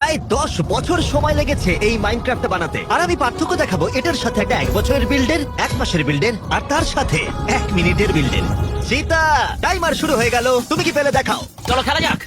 প্রায় 10 বছর সময় লেগেছে এই মাইনক্রাফটটা বানাতে। আর আমি পার্থক্য দেখাবো এটার সাথে একটা 1 বছরের বিল্ডের, 1 মাসের বিল্ডের, আর তার সাথে 1 মিনিটের বিল্ডের। সীতা, টাইমার শুরু হয়ে গেল, তুমি কি পেলে দেখাও। চলো খেলা যাক।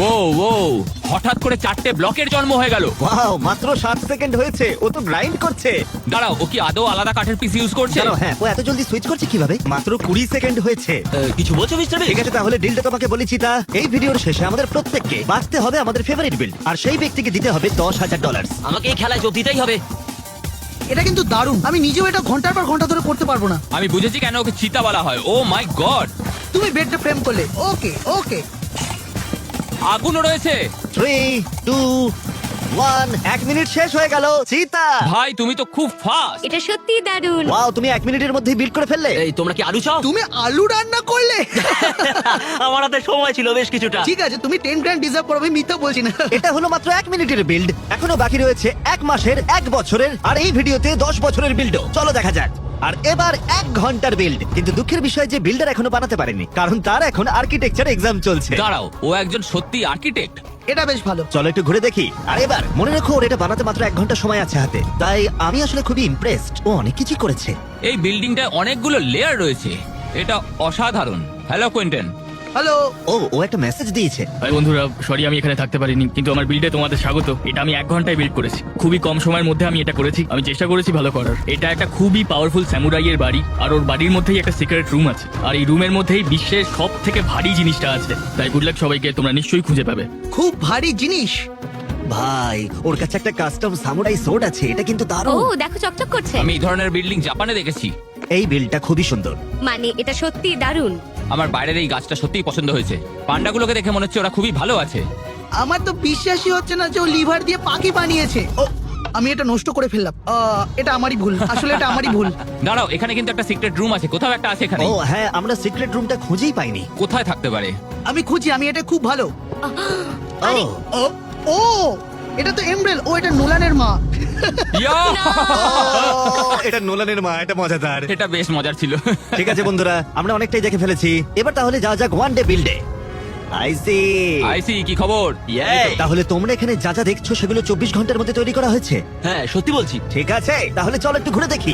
ও হঠাৎ করে 4টে ব্লকের জন্ম হয়ে গেল। ওয়াও, মাত্র 60 সেকেন্ড হয়েছে, ও তো গ্রাইন্ড করছে। দাঁড়াও, ও কি আদৌ আলাদা কাঠের পিস ইউজ করছে? জানো, হ্যাঁ, ও এত জলদি সুইচ করছে কিভাবে? মাত্র 20 সেকেন্ড হয়েছে। কিছু বলছো মিস্টার ঠিক আছে, তাহলে ডিলটা তোমাকে বলেছি। তা এই ভিডিওর শেষে আমাদের প্রত্যেককে বাঁচতে হবে আমাদের ফেভারিট বিল্ড, আর সেই ব্যক্তিকে দিতে হবে $10,000। আমাকে এই খেলায় যোগ দিতেই হবে। এটা কিন্তু দারুণ। আমি নিজেও এটা ঘন্টার পর ঘন্টা ধরে করতে পারবো না। আমি বুঝেছি কেন ওকে চিতা বলা হয়। ও মাই গড, তুমি বেডটা ফ্রেম করলে। ওকে ওকে, আগুনও রয়েছে। 3, 2, 1, 1 মিনিট শেষ হয়ে গেল। সীতা, ভাই তুমি তো খুব ফাস্ট। এটা সত্যি দারুণ। ওয়াও, তুমি 1 মিনিটের মধ্যেই বিল্ড করে ফেললে। এই তোমরা কি আলু চাও? তুমি আলু রান্না করলে। আমার হাতে সময় ছিল বেশ কিছুটা। ঠিক আছে, তুমি 10 গ্র্যান্ড ডিজার্ভ করো, আমি মিথ্যা বলছি না। এটা হলো মাত্র 1 মিনিটের বিল্ড, এখনো বাকি রয়েছে 1 মাসের, 1 বছরের, আর এই ভিডিওতে 10 বছরের বিল্ডও। চলো দেখা যাক। আর এবার 1 ঘন্টার বিল্ড। কিন্তু দুঃখের বিষয় যে বিল্ডার এখনো বানাতে পারেনি, কারণ তার এখন আর্কিটেকচার এক্সাম চলছে। দাঁড়াও, ও একজন সত্যি আর্কিটেক্ট। এটা বেশ ভালো। চলো একটু ঘুরে দেখি। আর এবার মনে রেখো, ওর এটা বানাতে মাত্র 1 ঘন্টা সময় আছে হাতে, তাই আমি আসলে খুবই ইমপ্রেসড। ও অনেক কিছু করেছে। এই বিল্ডিংটায় অনেকগুলো লেয়ার রয়েছে, এটা অসাধারণ। Hello Quinton. হ্যালো। ও একটা মেসেজ দিয়েছে। ভাই বন্ধুরা, সরি আমি এখানে থাকতে পারিনি, কিন্তু আমার বিল্ডে তোমাদের স্বাগত। এটা আমি 1 ঘন্টায় বিল্ড করেছি, খুবই কম সময়ের মধ্যে আমি এটা করেছি। আমি চেষ্টা করেছি ভালো করার। এটা একটা খুবই পাওয়ারফুল স্যামুরাইয়ের বাড়ি, আর ওর বাড়ির মধ্যেই একটা সিক্রেট রুম আছে, আর এই রুমের মধ্যেই বিশ্বের সব থেকে ভারী জিনিসটা আছে। তাই গুড লাক সবাইকে, তোমরা নিশ্চয়ই খুঁজে পাবে। খুব ভারী জিনিস। ভাই, ওর কাছে একটা কাস্টম সামুরাই সোর্ড আছে, এটা কিন্তু ও দারুণ। দেখো, চকচক করছে। আমি এই ধরনের বিল্ডিং জাপানে দেখেছি। এই বিল্ডটা খুবই সুন্দর। মানে এটা সত্যি দারুণ। আমার বাইরের এই গাছটা সত্যিই পছন্দ হয়েছে। পান্ডাগুলোকে দেখে মনে হচ্ছে ওরা খুবই ভালো আছে। আমার তো বিশ্বাসই হচ্ছে না যে ও লিভার দিয়ে পাখি বানিয়েছে। ও, আমি এটা নষ্ট করে ফেললাম। এটা আমারই ভুল, আসলে এটা আমারই ভুল। দাঁড়াও, এখানে কিন্তু একটা সিক্রেট রুম আছে, কোথাও একটা আছে এখানে। ও হ্যাঁ, আমরা সিক্রেট রুমটা খুঁজেই পাইনি। কোথায় থাকতে পারে? আমি খুঁজি, আমি এটা খুব ভালো। ও ও ও, এটা তো এমব্রেল। ও, এটা নোলানের মা। ইয়া! এটা নোলানের মা, এটা মজাদার। এটা বেশ মজার ছিল। ঠিক আছে বন্ধুরা, আমরা অনেকটাই দেখে ফেলেছি। এবার তাহলে যাওয়া যাক ওয়ান ডে বিল্ডে। আইসি, কি খবর? তাহলে তোমরা এখানে যা যা দেখছো সেগুলো 24 ঘন্টার মধ্যে তৈরি করা হয়েছে? হ্যাঁ, সত্যি বলছি। ঠিক আছে, তাহলে চলো একটু ঘুরে দেখি।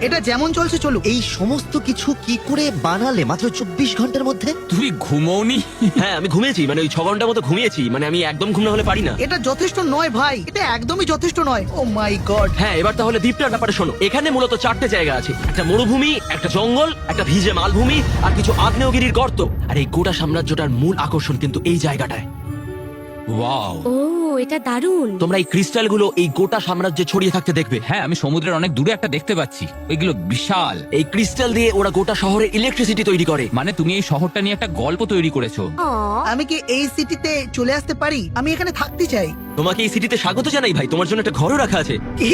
এটা যেমন চলছে চলুক। এই সমস্ত কিছু কি করে বানালে মাত্র 24 ঘন্টার মধ্যে? তুমি ঘুমোওনি? হ্যাঁ আমি ঘুমিয়েছি, মানে ওই 6 ঘন্টার মতো ঘুমিয়েছি। মানে আমি একদম ঘুম না হলে পারি না। এটা যথেষ্ট নয় ভাই, এটা একদমই যথেষ্ট নয়। ও মাই গড। হ্যাঁ, এবার তাহলে দ্বীপটার ব্যাপারে শোনো। এখানে মূলত 4টে জায়গা আছে, একটা মরুভূমি, একটা জঙ্গল, একটা ভিজে মালভূমি, আর কিছু আগ্নেয়গিরির গর্ত। আর এই গোটা সাম্রাজ্যটার মূল আকর্ষণ কিন্তু এই জায়গাটায়। ওয়াও! ও এটা দারুণ। তোমরা এই ক্রিস্টালগুলো এই গোটা সাম্রাজ্যে ছড়িয়ে থাকতে দেখবে। হ্যাঁ, আমি সমুদ্রের অনেক দূরে একটা দেখতে পাচ্ছি, ওইগুলো বিশাল। এই ক্রিস্টাল দিয়ে ওরা গোটা শহরে ইলেকট্রিসিটি তৈরি করে। মানে তুমি এই শহরটা নিয়ে একটা গল্প তৈরি করেছো। আমি কি এই সিটিতে চলে আসতে পারি? আমি এখানে থাকতে চাই। তোমাকে এই সিটিতে স্বাগত জানাই ভাই, তোমার জন্য একটা ঘরও রাখা আছে। কি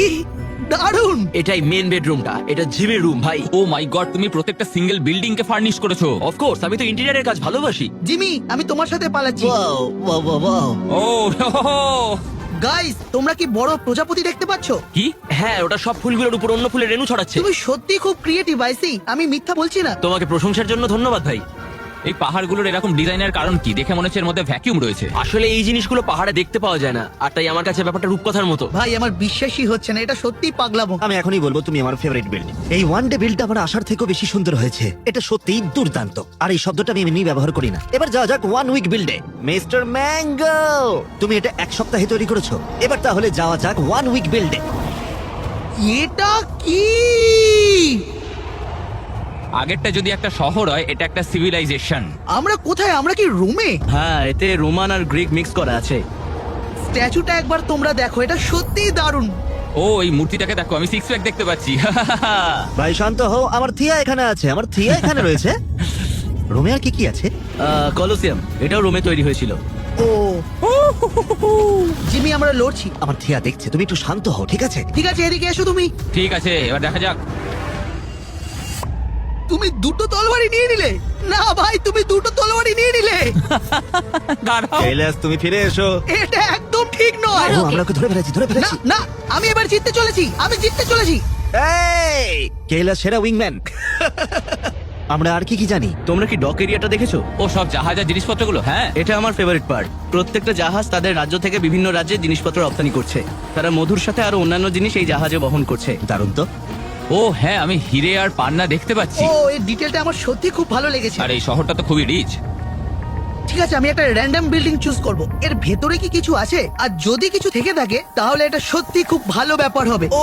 দারুণ। এটাই মেন বেডরুমটা, এটা জিমের রুম ভাই। ও মাই গড, তুমি প্রত্যেকটা সিঙ্গেল বিল্ডিং কে ফার্নিশ করেছো। অফকোর্স, আমি তো ইন্টেরিয়রের কাজ ভালোবাসি। জিমি, আমি তোমার সাথে পালাচ্ছি। Wow wow wow wow. Oh guys, তোমরা কি বড় প্রজাপতি দেখতে পাচ্ছো? কি? হ্যাঁ, ওটা সব ফুলগুলোর উপর অন্য ফুলের রেণু ছড়াচ্ছে। তুমি সত্যি খুব ক্রিয়েটিভ আইসি, আমি মিথ্যা বলছি না। তোমাকে প্রশংসার জন্য ধন্যবাদ ভাই। এই পাহাড়গুলোর এরকম ডিজাইনের কারণ কি? দেখে মনে হচ্ছে এর মধ্যে ভ্যাকিউম রয়েছে। আসলে এই জিনিসগুলো পাহাড়ে দেখতে পাওয়া যায় না, আর তাই আমার কাছে ব্যাপারটা রূপকথার মতো। ভাই, আমার বিশ্বাসই হচ্ছে না, এটা সত্যি পাগলামো। আমি এখনই বলবো তুমি আমার ফেভারিট বিল্ড। এই ওয়ান ডে বিল্ডটা আমার আশার থেকেও বেশি সুন্দর হয়েছে। এটা সত্যিই দুর্দান্ত। আর এই শব্দটা আমি এমনি ব্যবহার করি না। এবার যাওয়া যাক 1 উইক বিল্ডে। মিস্টার ম্যাঙ্গো, তুমি এটা 1 সপ্তাহে তৈরি করেছো। এবার তাহলে যাওয়া যাক 1 উইক বিল্ডে। এটা কি? আগেরটা যদি একটা শহর হয়, এটা একটা সিভিলাইজেশন। আমরা কোথায়? আমরা কি রুমে? হ্যাঁ, এতে রোমান আর গ্রিক মিক্স করা আছে। স্ট্যাচুটা একবার তোমরা দেখো, এটা সত্যিই দারুণ। ও এই মূর্তিটাকে দেখো, আমি 6 প্যাক দেখতে পাচ্ছি। ভাই শান্ত হও, আমার থিয়া এখানে আছে। আমার থিয়া এখানে রয়েছে। রোমে আর কি কি আছে? কলোসিয়াম, এটাও রোমে তৈরি হয়েছিল। ও জিমি, আমরা লড়ছি। আমার থিয়া দেখছে, তুমি একটু শান্ত হও, ঠিক আছে? ঠিক আছে, এদিকে এসো তুমি। ঠিক আছে, এবার দেখা যাক। তুমি দুটো তলোয়ারই নিয়ে নিলে। না ভাই, তুমি দুটো তলোয়ারই নিয়ে নিলে। দাঁড়াও। কৈলাস, তুমি ফিরে এসো। এটা একদম ঠিক নয়। ও, আমরা ওকে ধরে ফেলেছি, ধরে না ফেলেছি। না, আমি এবার জিততে চলেছি, আমি জিততে চলেছি। এই কৈলাস সেরা উইংম্যান। আমরা আর কি কি জানি? তোমরা কি ডক এরিয়াটা দেখেছো? ও সব জাহাজের জিনিসপত্রগুলো, হ্যাঁ। এটা আমার ফেভারিট পার্ট। প্রত্যেকটা জাহাজ তাদের রাজ্য থেকে বিভিন্ন রাজ্যে জিনিসপত্র রপ্তানি করছে। তারা মধুর সাথে আরো অন্যান্য জিনিস এই জাহাজে বহন করছে। দারুণ তো। ও হ্যাঁ, আমি হিরে আর পান্না দেখতে পাচ্ছি। ও এই ডিটেলটা আমার সত্যি খুব ভালো লেগেছে। আর এই শহরটা তো খুবই রিচ। ঠিক আছে, আমি একটা র্যান্ডম বিল্ডিং চুজ করব। এর ভেতরে কি কিছু আছে? আর যদি কিছু থেকে থাকে তাহলে এটা সত্যি খুব ভালো ব্যাপার হবে। ও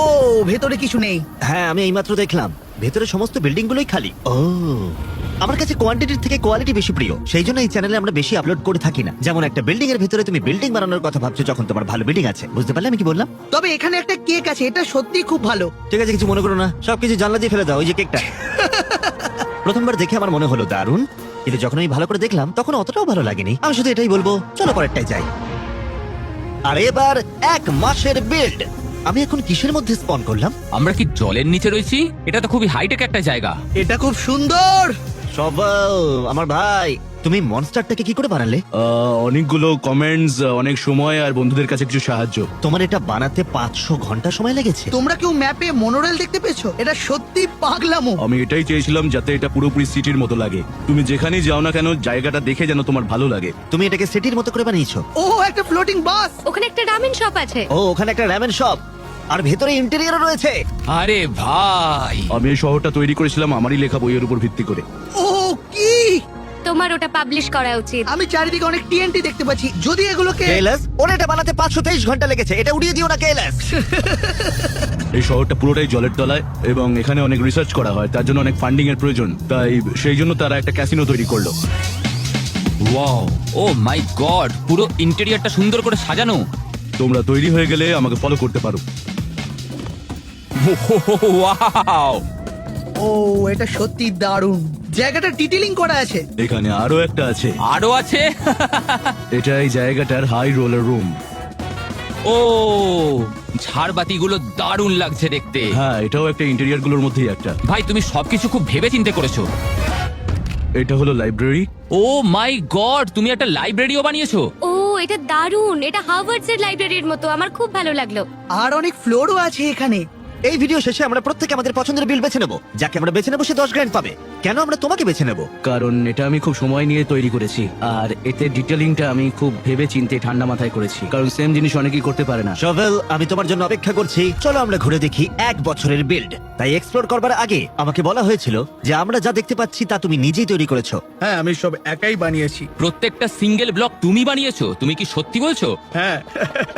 ভেতরে কিছু নেই। হ্যাঁ, আমি এইমাত্র দেখলাম ভেতরে সমস্ত বিল্ডিং গুলোই খালি। ও, আমার কাছে কোয়ান্টিটির থেকে কোয়ালিটি বেশি প্রিয়, সেই জন্য এই চ্যানেলে আমরা বেশি আপলোড করে থাকি না। যেমন একটা বিল্ডিং এর ভেতরে তুমি বিল্ডিং বানানোর কথা ভাবছো যখন তোমার ভালো বিল্ডিং আছে। বুঝতে পারলে আমি কি বললাম? তবে এখানে একটা কেক আছে, এটা সত্যি খুব ভালো। ঠিক আছে, কিছু মনে করো না, সবকিছু জানলা দিয়ে ফেলে দাও। ওই যে কেকটা প্রথমবার দেখে আমার মনে হলো দারুণ, কিন্তু যখন আমি ভালো করে দেখলাম তখন অতটাও ভালো লাগেনি। আমি শুধু এটাই বলবো, চলো পরেরটাই যাই। আর এবার 1 মাসের বিল্ড। আমি এখন কিসের মধ্যে স্পন করলাম? আমরা কি জলের নিচে রয়েছি? এটা তো খুবই হাইটেক একটা জায়গা। এটা খুব সুন্দর। সবাই, আমার ভাই, তুমি মনস্টারটাকে কি করে বানালে? অনেকগুলো কমেন্টস, অনেক সময় আর বন্ধুদের কাছে কিছু সাহায্য। তোমার এটা বানাতে 500 ঘন্টা সময় লেগেছে। তোমরা কেউ ম্যাপে মনোরেল দেখতে পেয়েছো? এটা সত্যি পাগলামো। আমি এটাই চেয়েছিলাম যাতে এটা পুরোপুরি সিটির মতো লাগে। তুমি যেখানেই যাও না কেন জায়গাটা দেখে যেন তোমার ভালো লাগে। তুমি এটাকে সিটির মতো করে বানিয়েছো। ও একটা ফ্লোটিং বাস। ওখানে একটা রামেন শপ আছে। ও, ওখানে একটা র্যামেন শপ, আর ভেতরে ইন্টেরিয়রও রয়েছে। আরে ভাই, আমি এই শহরটা তৈরি করেছিলাম আমারই লেখা বইয়ের উপর ভিত্তি করে। ও কি! তোমার ওটা পাবলিশ করা উচিত। আমি চারিদিকে অনেক টিএনটি দেখতে পাচ্ছি। যদি এগুলোকে কেলাস, ওর এটা বানাতে 523 ঘন্টা লেগেছে। এটা উড়িয়ে দিও না কেলাস। এই শহরটা পুরোটাই জলের তলায় এবং এখানে অনেক রিসার্চ করা হয়, তার জন্য অনেক ফান্ডিং এর প্রয়োজন। তাই সেই জন্য তারা একটা ক্যাসিনো তৈরি করলো। ওয়াও, ও মাই গড, পুরো ইন্টেরিয়রটা সুন্দর করে সাজানো। তোমরা তৈরি হয়ে গেলে আমাকে ফলো করতে পারো। ওয়াও, ও এটা সত্যি দারুণ। জায়গাটা ডিটেইলিং করা আছে। এখানে আরো একটা আছে। আরো আছে। এটা এই জায়গাটার হাই রোলার রুম। ও, ঝাড়বাতিগুলো দারুণ লাগছে দেখতে। হ্যাঁ, এটাও একটা ইন্টেরিয়র গুলোর মধ্যেই একটা। ভাই, তুমি সবকিছু খুব ভেবে চিন্তে করেছো। এটা হলো লাইব্রেরি। ও মাই গড, তুমি একটা লাইব্রেরিও বানিয়েছো। ও এটা দারুণ। এটা হার্ভার্ডস এর লাইব্রেরির মতো। আমার খুব ভালো লাগলো। আর অনেক ফ্লোরও আছে এখানে। এই ভিডিও শেষে আমরা প্রত্যেকে আমাদের পছন্দের বিল বেছে নেব। যাকে আমরা বেছে নেবো সে 10 গ্র্যান্ড পাবে। কেন আমরা তোমাকে বেছে নেব? কারণ এটা আমি খুব সময় নিয়ে তৈরি করেছি, আর এতে ডিটেলিংটা আমি খুব ভেবে চিন্তে ঠান্ডা মাথায় করেছি, কারণ সেম জিনিস অনেকেই করতে পারে না। শভেল, আমি তোমার জন্য অপেক্ষা করছি। চলো আমরা ঘুরে দেখি 1 বছরের বিল্ড। তাই এক্সপ্লোর করবার আগে আমাকে বলা হয়েছিল যে আমরা যা দেখতে পাচ্ছি তা তুমি নিজেই তৈরি করেছো। হ্যাঁ, আমি সব একাই বানিয়েছি। প্রত্যেকটা সিঙ্গেল ব্লক তুমি বানিয়েছো? তুমি কি সত্যি বলছো? হ্যাঁ।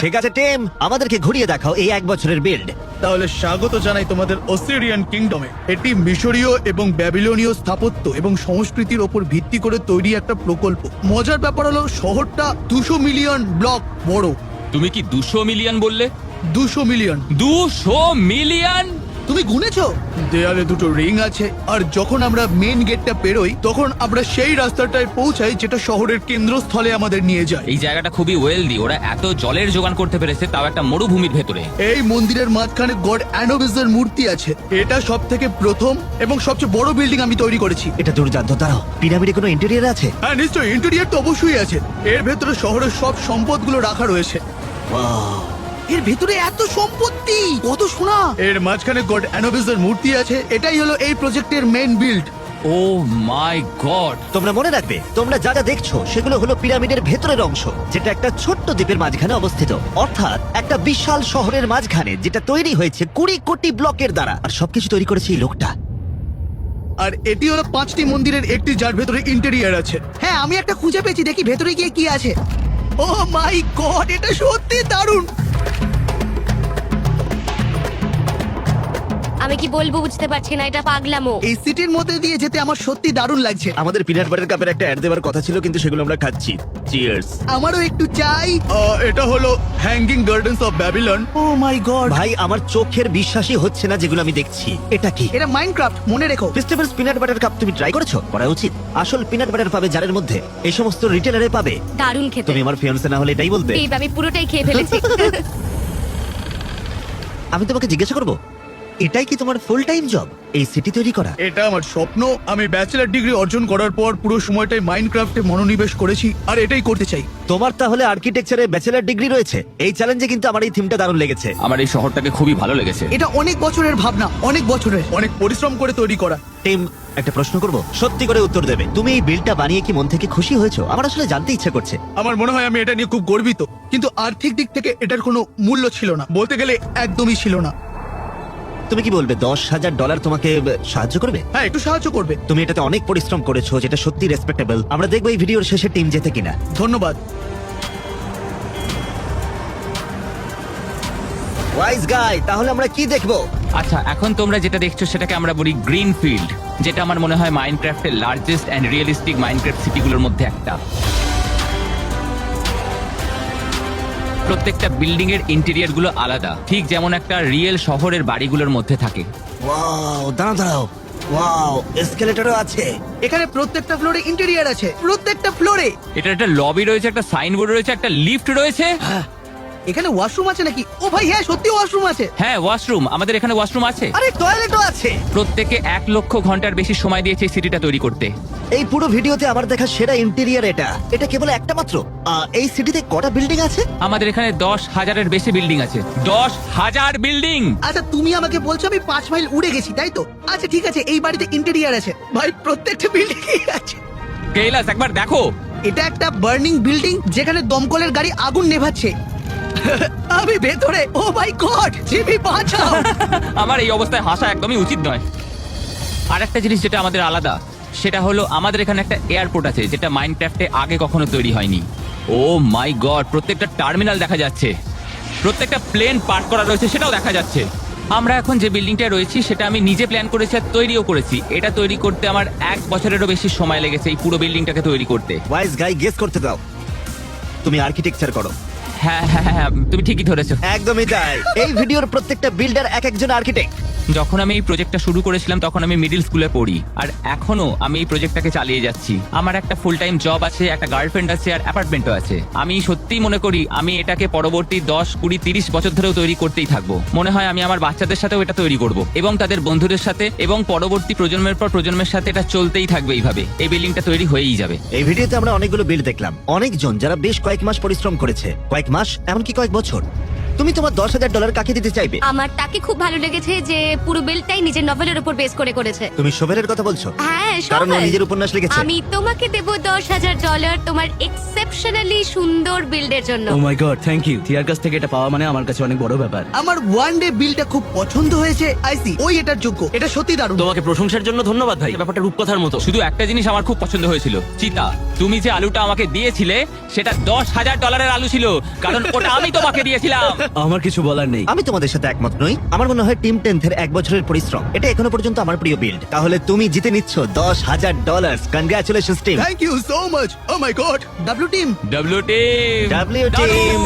ঠিক আছে টিম, আমাদেরকে ঘুরিয়ে দেখাও এই 1 বছরের বিল্ড। তাহলে স্বাগত জানাই তোমাদের অস্ট্রেলিয়ান কিংডমে। এটি মিশরীয় এবং ব্যাবিলনীয় স্থাপত্য এবং সংস্কৃতির ওপর ভিত্তি করে তৈরি একটা প্রকল্প। মজার ব্যাপার হলো শহরটা 200 মিলিয়ন ব্লক বড়। তুমি কি 200 মিলিয়ন বললে? 200 মিলিয়ন। 200 মিলিয়ন? তুমি গুনেছো? দেয়ালে দুটো রিং আছে, আর যখন আমরা মেন গেটটা পেরোই তখন আমরা সেই রাস্তাটায় পৌঁছাই যেটা শহরের কেন্দ্রস্থলে আমাদের নিয়ে যায়। এই জায়গাটা খুবই ওয়েলদি। ওরা এত জলের জোগান করতে পেরেছে, তাও একটা মরুভূমির ভেতরে। এই মন্দিরের মাঝখানে গড অ্যানোবিসের মূর্তি আছে। এটা সব থেকে প্রথম এবং সবচেয়ে বড় বিল্ডিং আমি তৈরি করেছি। এটা দুর্দান্ত। দাঁড়াও, পিরামিডে কোনো ইন্টেরিয়র আছে? হ্যাঁ নিশ্চয়ই, ইন্টেরিয়র তো অবশ্যই আছে। এর ভেতরে শহরের সব সম্পদগুলো রাখা রয়েছে। Wow! এর ভেতরে এত সম্পত্তি, কত সোনা। এর মাঝখানে গড অ্যানোবিসের মূর্তি আছে। এটাই হলো এই প্রজেক্টের main build. O my god. তোমরা মনে রাখবে, তোমরা যা যা দেখছো সেগুলো হলো পিরামিডের ভেতরের অংশ, যেটা একটা ছোট্ট দ্বীপের মাঝখানে অবস্থিত। অর্থাৎ একটা বিশাল শহরের মাঝখানে, যেটা তৈরি হয়েছে 20 কোটি ব্লকের দ্বারা। আর সবকিছু তৈরি করেছে এই লোকটা। আর এটি হলো 5টি মন্দিরের একটি, যার ভেতরে ইন্টেরিয়র আছে। হ্যাঁ, আমি একটা খুঁজে পেয়েছি। দেখি ভেতরে গিয়ে কি আছে। ও মাই গড, এটা সত্যি দারুণ। আমি কি বলবো বুঝতে পারছি না। এটা পাগলামো। এই সিটির মধ্যে দিয়ে যেতে আমার সত্যি দারুণ লাগছে। আমাদের পিনাট বাটার কাপের একটা অ্যাড দেওয়ার কথা ছিল, কিন্তু সেগুলো আমরা খাচ্ছি। চিয়ার্স। আমারও একটু চাই। এটা হলো hanging gardens of Babylon. Oh my god, ভাই, আমার চোখের বিশ্বাসই হচ্ছে না যেগুলো আমি দেখছি। এটা কি? এটা মাইনক্রাফট, মনে রেখো। ফেস্টিভ্যালস পিনাট বাটার কাপ তুমি ট্রাই করেছো? করা উচিত। আসল পিনাট বাটার পাবে জারের মধ্যে, এই সমস্ত রিটেলারে পাবে। দারুণ খেতে। তুমি আমার ফিয়ান্সে না হলে এটাই বলতে। এই আমি পুরোটাই খেয়ে ফেলেছি। আমি তোমাকে জিজ্ঞাসা করবো, এটাই কি তোমার ফুল টাইম জব, এই সিটি তৈরি করা? এটা আমার স্বপ্ন। আমি ব্যাচেলার ডিগ্রি অর্জন করার পর পুরো সময়টাই মাইনক্রাফটে মনোনিবেশ করেছি আর এটাই করতে চাই। তোমার তাহলে আর্কিটেকচারে ব্যাচেলার ডিগ্রি রয়েছে। এই চ্যালেঞ্জে কিন্তু আমার এই থিমটা দারুণ লেগেছে। আমার এই শহরটাকে খুবই ভালো লেগেছে। এটা অনেক বছরের ভাবনা, অনেক বছরের। অনেক পরিশ্রম করে তৈরি করা। টিম, একটা প্রশ্ন করব, সত্যি করে উত্তর দেবে। তুমি এই বিলটা বানিয়ে কি মন থেকে খুশি হয়েছো? আমার আসলে জানতে ইচ্ছে করছে। আমার মনে হয় আমি এটা নিয়ে খুব গর্বিত, কিন্তু আর্থিক দিক থেকে এটার কোনো মূল্য ছিল না, বলতে গেলে একদমই ছিল না। তুমি কি বলবে $10,000 তোমাকে সাহায্য করবে? হ্যাঁ, একটু সাহায্য করবে। তুমি এটাতে অনেক পরিশ্রম করেছো, যেটা সত্যি রেসপেক্টেবল। আমরা দেখবো এই ভিডিওর শেষে টিম জেতে কিনা। ধন্যবাদ। ওয়াইজ গাই, তাহলে আমরা কি দেখবো? আচ্ছা, এখন তোমরা যেটা দেখছো সেটাকে আমরা বলি গ্রিন ফিল্ড, যেটা আমার মনে হয় মাইনক্রাফটের লার্জেস্ট অ্যান্ড রিয়েলিস্টিক মাইনক্রাফট সিটিগুলোর মধ্যে একটা। প্রত্যেকটা বিল্ডিং এর ইন্টেরিয়র গুলো আলাদা, ঠিক যেমন একটা রিয়েল শহরের বাড়িগুলোর মধ্যে থাকে। ওয়াও, দাঁড়াও, ওয়াও, এসকেলেটরও আছে। এখানে প্রত্যেকটা ফ্লোরে ইন্টেরিয়ার আছে, প্রত্যেকটা ফ্লোরে। এটা একটা লবি রয়েছে, একটা সাইনবোর্ড রয়েছে, একটা লিফট রয়েছে। এখানে ওয়াশরুম আছে নাকি? ও ভাই হ্যাঁ, সত্যি ওয়াশরুম আছে। হ্যাঁ, ওয়াশরুম, আমাদের এখানে ওয়াশরুম আছে। আরে টয়লেটও আছে। প্রত্যেকে 1 লক্ষ ঘন্টার বেশি সময় দিয়েছে এই সিটিটা তৈরি করতে। এই পুরো ভিডিওতে আমার দেখা সেরা ইন্টেরিয়র এটা। এটা কেবল একটা মাত্র। এই সিটিতে কটা বিল্ডিং আছে? আমাদের এখানে 10,000-এর বেশি বিল্ডিং আছে। 10,000 বিল্ডিং! আচ্ছা, তুমি আমাকে বলছো আমি 5 মাইল উড়ে গেছি, তাই তো? আচ্ছা ঠিক আছে, এই বাড়িতে ইন্টেরিয়ার আছে। ভাই প্রত্যেকটা বিল্ডিং আছে। কৈলাস, একবার দেখো। এটা একটা বার্নিং বিল্ডিং, যেখানে দমকলের গাড়ি আগুন নেভাচ্ছে। আমি ভেতরে। ও মাই গড, জিমি বাঁচাও। আমার এই অবস্থায় হাসা একদমই উচিত নয়। আর একটা জিনিস যেটা আমাদের আলাদা, সেটা হলো আমাদের এখানে একটা এয়ারপোর্ট আছে, যেটা মাইনক্রাফটে আগে কখনো তৈরি হয়নি। ও মাই গড, প্রত্যেকটা টার্মিনাল দেখা যাচ্ছে, প্রত্যেকটা প্লেন পার্ক করা রয়েছে সেটাও দেখা যাচ্ছে। আমরা এখন যে বিল্ডিংটা রয়েছি সেটা আমি নিজে প্ল্যান করেছি আর তৈরিও করেছি। এটা তৈরি করতে আমার 1 বছরেরও বেশি সময় লেগেছে, এই পুরো বিল্ডিংটাকে তৈরি করতে। ওয়াইজ গাই, গেস করতে দাও। তুমি আর্কিটেকচার করো। হ্যাঁ হ্যাঁ হ্যাঁ, তুমি ঠিকই ধরেছো। একদমই তাই। এই ভিডিওর প্রত্যেকটা বিল্ডার এক একজন আর্কিটেক্ট। যখন আমি এই প্রজেক্টটা শুরু করেছিলাম তখন আমি মিডল স্কুলে পড়ি, আর এখনো আমি এই প্রজেক্টটাকে চালিয়ে যাচ্ছি। আমার একটা ফুল টাইম জব আছে, একটা গার্লফ্রেন্ড আছে, আর অ্যাপার্টমেন্টও আছে। আমি সত্যিই মনে করি আমি এটাকে পরবর্তী 10, 20, 30 বছর ধরেও তৈরি করতেই থাকবো। মনে হয় আমি আমার বাচ্চাদের সাথেও এটা তৈরি করব, এবং তাদের বন্ধুদের সাথে, এবং পরবর্তী প্রজন্মের পর প্রজন্মের সাথে এটা চলতেই থাকবে এইভাবে। এই বিল্ডিংটা তৈরি হয়েই যাবে। এই ভিডিওতে আমরা অনেকগুলো বিল্ড দেখলাম, অনেকজন যারা বেশ কয়েক মাস পরিশ্রম করেছে, কয়েক মাস, এমনকি কয়েক বছর। তুমি তোমার $10,000 কাকে দিতে চাইবে? আমার তাকে খুব ভালো লেগেছে যে পুরো বিলটাই নিজের নভেলের উপর বেস করে করেছে। তুমি শোভেরের কথা বলছো? হ্যাঁ, কারণ ও সবাই। নিজের উপন্যাস লিখেছে। আমি তোমাকে দেব $10,000 তোমার এক্সেপশনালি সুন্দর বিল্ডের জন্য। ও মাই গড, থ্যাংক ইউ। টিয়ার কাছ থেকে এটা পাওয়া মানে আমার কাছে অনেক বড় ব্যাপার। আমার ওয়ান ডে বিলটা খুব পছন্দ হয়েছে। আইসি, ওই এটার যোগ্য। এটা সত্যি দারুণ। তোমাকে প্রশংসার জন্য ধন্যবাদ ভাই, ব্যাপারটা রূপকথার মতো। শুধু একটা জিনিস আমার খুব পছন্দ হয়েছিল, চিতা, তুমি যে আলুটা আমাকে দিয়েছিলে সেটা $10,000 আলু ছিল, কারণ ওটা আমি তোমাকে দিয়েছিলাম। আমার কিছু বলার নেই। আমি তোমাদের সাথে একমত নই। আমার মনে হয় টিম 10 এর 1 বছরের পরিশ্রম এটা এখনো পর্যন্ত আমার প্রিয় বিল্ড। তাহলে তুমি জিতে নিচ্ছ $10,000। Congratulations team. Thank you so much. Oh my god. W team. W team, W team।